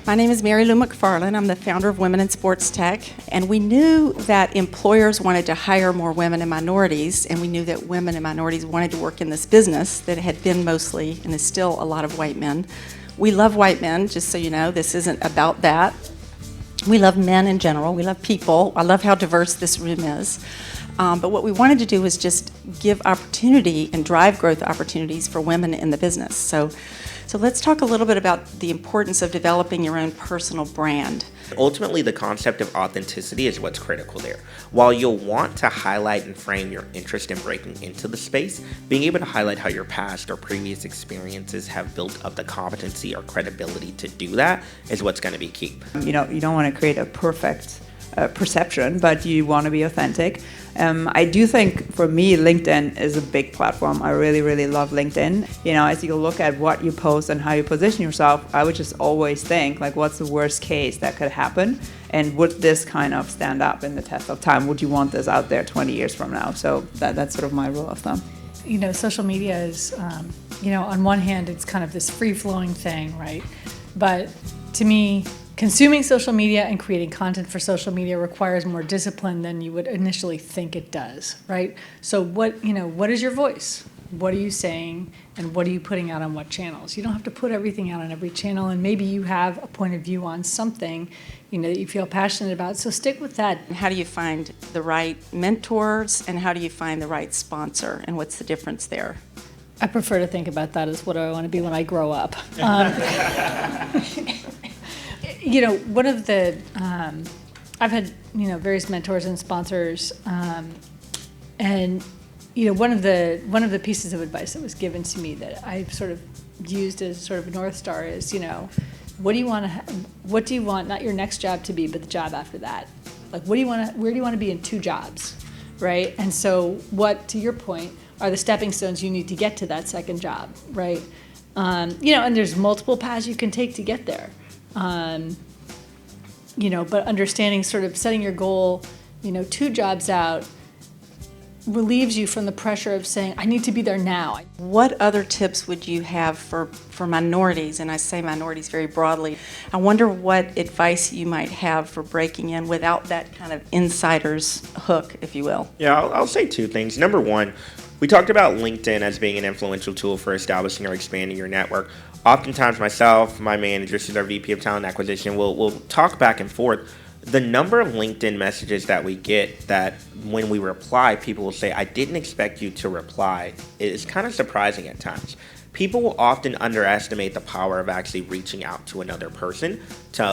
My name is Mary Lou McFarland. I'm the founder of Women in Sports Tech, and we knew that employers wanted to hire more women and minorities, and we knew that women and minorities wanted to work in this business that had been mostly, and is still, a lot of white men. We love white men, just so you know. This isn't about that. We love men in general. We love people. I love how diverse this room is. But what we wanted to do was just give opportunity and drive growth opportunities for women in the business. So let's talk a little bit about the importance of developing your own personal brand. Ultimately, the concept of authenticity is what's critical there. While you'll want to highlight and frame your interest in breaking into the space, being able to highlight how your past or previous experiences have built up the competency or credibility to do that is what's going to be key. You don't want to create a perfect perception, but you want to be authentic. I do think, for me, LinkedIn is a big platform. I really, really love LinkedIn. As you look at what you post and how you position yourself, I would just always think, what's the worst case that could happen? And would this kind of stand up in the test of time? Would you want this out there 20 years from now? So that's sort of my rule of thumb. Social media is, on one hand, it's kind of this free-flowing thing, right? But to me, consuming social media and creating content for social media requires more discipline than you would initially think it does, right? So what is your voice? What are you saying, and what are you putting out on what channels? You don't have to put everything out on every channel, and maybe you have a point of view on something, that you feel passionate about, so stick with that. How do you find the right mentors, and how do you find the right sponsor, and what's the difference there? I prefer to think about that as what do I want to be when I grow up. One of the, I've had, various mentors and sponsors, and, one of the pieces of advice that was given to me that I've sort of used as sort of a North Star is, what do you want, not your next job to be, but the job after that? Where do you want to be in 2 jobs, right? And so what, to your point, are the stepping stones you need to get to that second job, right? And there's multiple paths you can take to get there. But understanding, sort of setting your goal, 2 jobs out relieves you from the pressure of saying, I need to be there now. What other tips would you have for minorities? And I say minorities very broadly. I wonder what advice you might have for breaking in without that kind of insider's hook, if you will. Yeah, I'll say 2 things. Number one, we talked about LinkedIn as being an influential tool for establishing or expanding your network. Oftentimes myself, my manager, she's our VP of Talent Acquisition, we'll talk back and forth. The number of LinkedIn messages that we get that when we reply, people will say, I didn't expect you to reply, is kind of surprising at times. People will often underestimate the power of actually reaching out to another person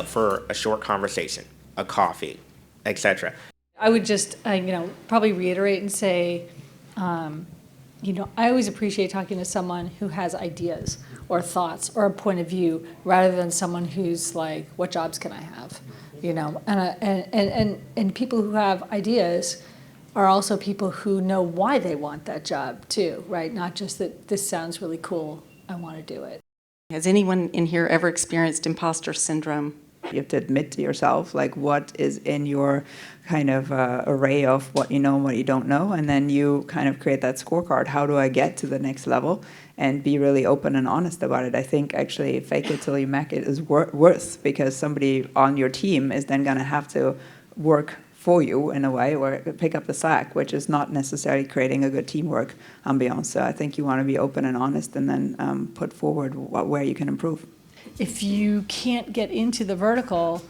for a short conversation, a coffee, etc. I would just, probably reiterate and say, I always appreciate talking to someone who has ideas or thoughts or a point of view, rather than someone who's like, what jobs can I have? And people who have ideas are also people who know why they want that job too, right? Not just that this sounds really cool, I want to do it. Has anyone in here ever experienced imposter syndrome? You have to admit to yourself, what is in your kind of array of what you know and what you don't know, and then you kind of create that scorecard. How do I get to the next level? And be really open and honest about it. I think actually fake it till you make it is worse, because somebody on your team is then going to have to work for you in a way, or pick up the slack, which is not necessarily creating a good teamwork ambiance. So I think you want to be open and honest, and then put forward where you can improve. If you can't get into the vertical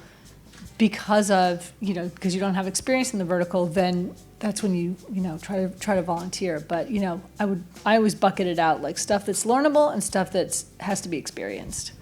because you don't have experience in the vertical, then that's when you try to volunteer. But I always bucket it out, like stuff that's learnable and stuff that has to be experienced.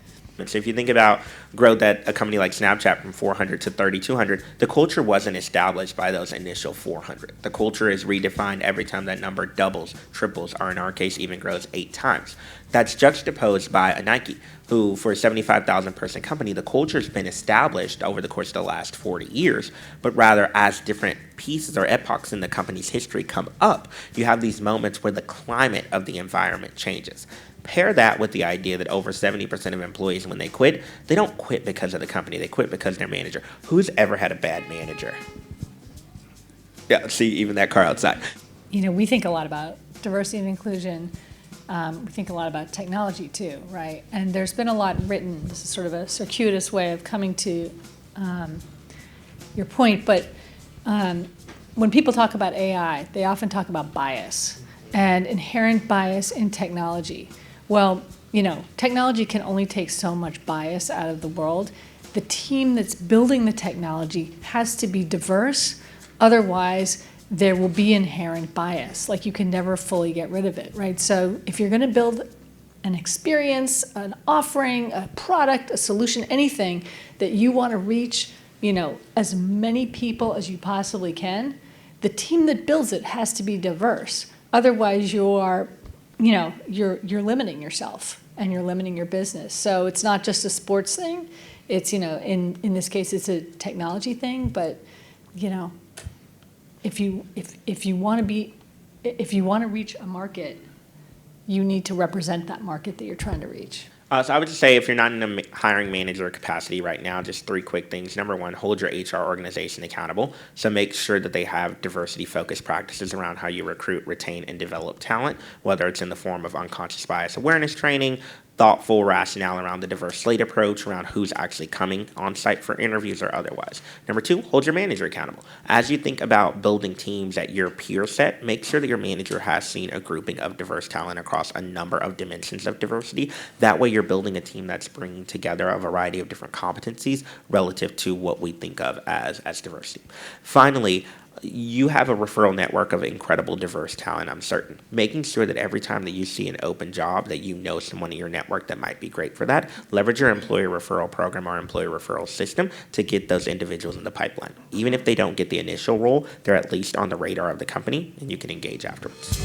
So if you think about growth at a company like Snapchat from 400 to 3,200, the culture wasn't established by those initial 400. The culture is redefined every time that number doubles, triples, or in our case even grows 8 times. That's juxtaposed by a Nike, who for a 75,000 person company, the culture's been established over the course of the last 40 years, but rather as different pieces or epochs in the company's history come up, you have these moments where the climate of the environment changes. Pair that with the idea that over 70% of employees, when they quit, they don't quit because of the company. They quit because of their manager. Who's ever had a bad manager? Yeah, see, even that car outside. We think a lot about diversity and inclusion. we think a lot about technology too, right? And there's been a lot written. This is sort of a circuitous way of coming to your point, but when people talk about AI, they often talk about bias and inherent bias in technology. Well, technology can only take so much bias out of the world. The team that's building the technology has to be diverse, otherwise there will be inherent bias. Like, you can never fully get rid of it, right? So if you're going to build an experience, an offering, a product, a solution, anything that you want to reach, as many people as you possibly can, the team that builds it has to be diverse. Otherwise, you're limiting yourself and you're limiting your business. So it's not just a sports thing. It's, in this case, it's a technology thing. But, if you want to reach a market, you need to represent that market that you're trying to reach. So I would just say, if you're not in a hiring manager capacity right now, just 3 quick things. Number 1, hold your HR organization accountable. So make sure that they have diversity-focused practices around how you recruit, retain, and develop talent, whether it's in the form of unconscious bias awareness training, thoughtful rationale around the diverse slate approach, around who's actually coming on site for interviews or otherwise. Number 2, hold your manager accountable. As you think about building teams at your peer set, make sure that your manager has seen a grouping of diverse talent across a number of dimensions of diversity. That way you're building a team that's bringing together a variety of different competencies relative to what we think of as diversity. Finally, you have a referral network of incredible diverse talent, I'm certain. Making sure that every time that you see an open job that you know someone in your network that might be great for that, leverage your employee referral program or employee referral system to get those individuals in the pipeline. Even if they don't get the initial role, they're at least on the radar of the company and you can engage afterwards.